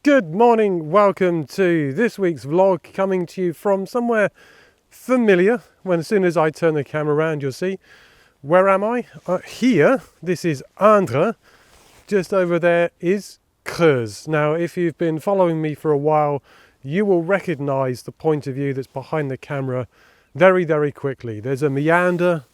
Good morning, welcome to this week's vlog, coming to you from somewhere familiar. As soon as I turn the camera around, you'll see. Where am I? Here, this is Indre. Just over there is Creuse. Now, if you've been following me for a while, you will recognise the point of view that's behind the camera very, very quickly. There's a meander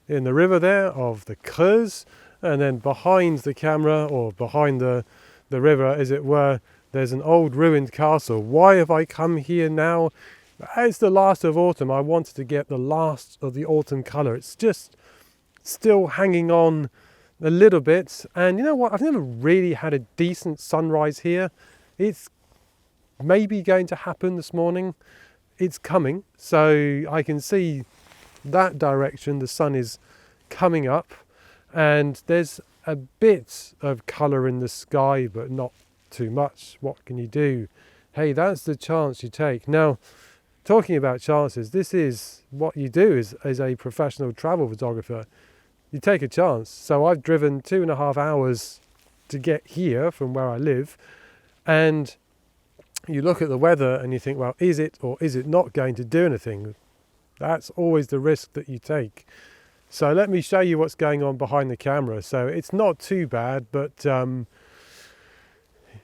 in the river there of the Creuse, and then behind the camera, or behind the river as it were, there's an old ruined castle. Why have I come here now? It's the last of autumn. I wanted to get the last of the autumn colour. It's just still hanging on a little bit. And you know what? I've never really had a decent sunrise here. It's maybe going to happen this morning. It's coming. So I can see that direction. The sun is coming up. And there's a bit of colour in the sky, but not too much. What can you do? Hey, that's the chance you take. Now, talking about chances, this is what you do as a professional travel photographer. You take a chance. So I've driven 2.5 hours to get here from where I live, and you look at the weather and you think, well, is it or is it not going to do anything? That's always the risk that you take. So let me show you what's going on behind the camera. So it's not too bad, but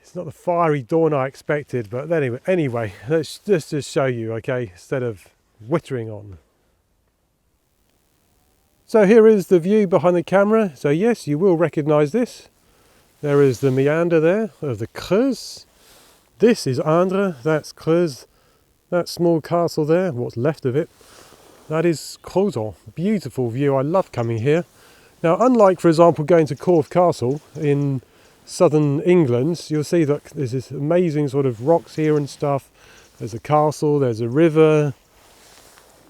it's not the fiery dawn I expected. But anyway, let's just show you, okay, instead of wittering on. So here is the view behind the camera. So yes, you will recognise this. There is the meander there of the Creuse. This is Indre, that's Creuse. That small castle there, what's left of it, that is Crozon. Beautiful view, I love coming here. Now, unlike, for example, going to Corfe Castle in southern England, you'll see that there's this amazing sort of rocks here and stuff. There's a castle, there's a river.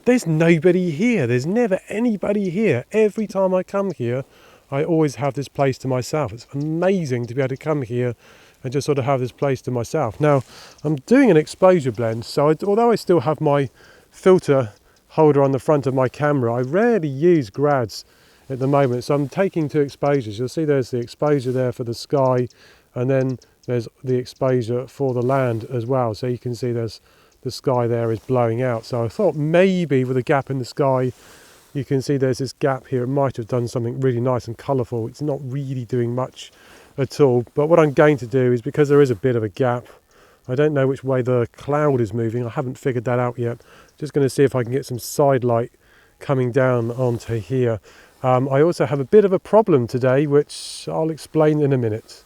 There's nobody here. There's never anybody here. Every time I come here, I always have this place to myself. It's amazing to be able to come here and just sort of have this place to myself. Now, I'm doing an exposure blend, so although I still have my filter holder on the front of my camera, I rarely use grads at the moment, so I'm taking 2 exposures. You'll see there's the exposure there for the sky, and then there's the exposure for the land as well. So you can see there's the sky there is blowing out. So I thought maybe with a gap in the sky, you can see there's this gap here. It might have done something really nice and colourful. It's not really doing much at all, but what I'm going to do is, because there is a bit of a gap, I don't know which way the cloud is moving. I haven't figured that out yet. Just going to see if I can get some side light coming down onto here. I also have a bit of a problem today, which I'll explain in a minute.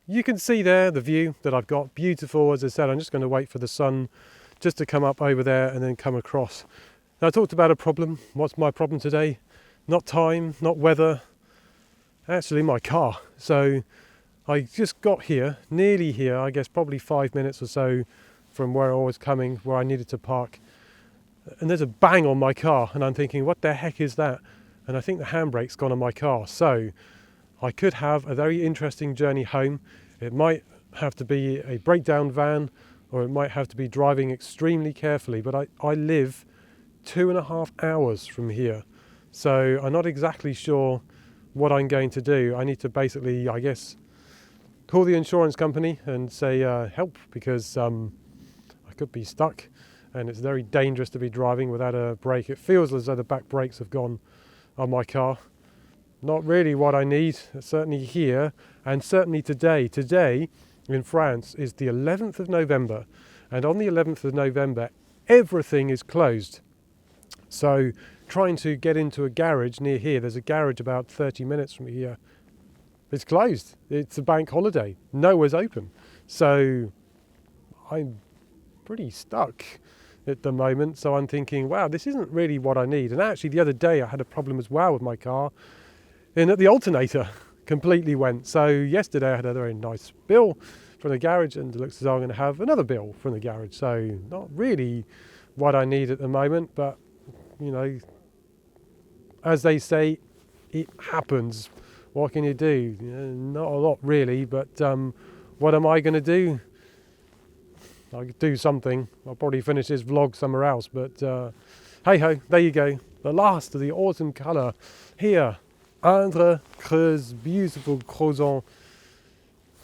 You can see there the view that I've got. Beautiful, as I said. I'm just going to wait for the sun just to come up over there and then come across. Now, I talked about a problem. What's my problem today? Not time, not weather, actually my car. So I just got here, nearly here, I guess probably 5 minutes or so from where I was coming, where I needed to park. And there's a bang on my car, and I'm thinking, what the heck is that? And I think the handbrake's gone on my car. So I could have a very interesting journey home. It might have to be a breakdown van, or it might have to be driving extremely carefully, but I live 2.5 hours from here. So I'm not exactly sure what I'm going to do. I need to basically, I guess, call the insurance company and say help, because I could be stuck, and it's very dangerous to be driving without a brake. It feels as though the back brakes have gone on my car. Not really what I need, certainly here, and certainly today. Today in France is the 11th of November, and on the 11th of November, everything is closed. So trying to get into a garage near here, there's a garage about 30 minutes from here, it's closed. It's a bank holiday. Nowhere's open. So I'm pretty stuck at the moment. So I'm thinking, wow, this isn't really what I need. And actually the other day I had a problem as well with my car, in that the alternator completely went. So yesterday I had a very nice bill from the garage, and it looks as though I'm going to have another bill from the garage. So not really what I need at the moment, but you know, as they say, it happens. What can you do? Not a lot really, but what am I going to do? I could do something. I'll probably finish this vlog somewhere else, but hey ho, there you go. The last of the autumn colour here. Indre Creuse, beautiful Crozon.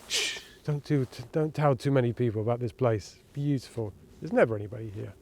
Shh, don't tell too many people about this place. Beautiful. There's never anybody here.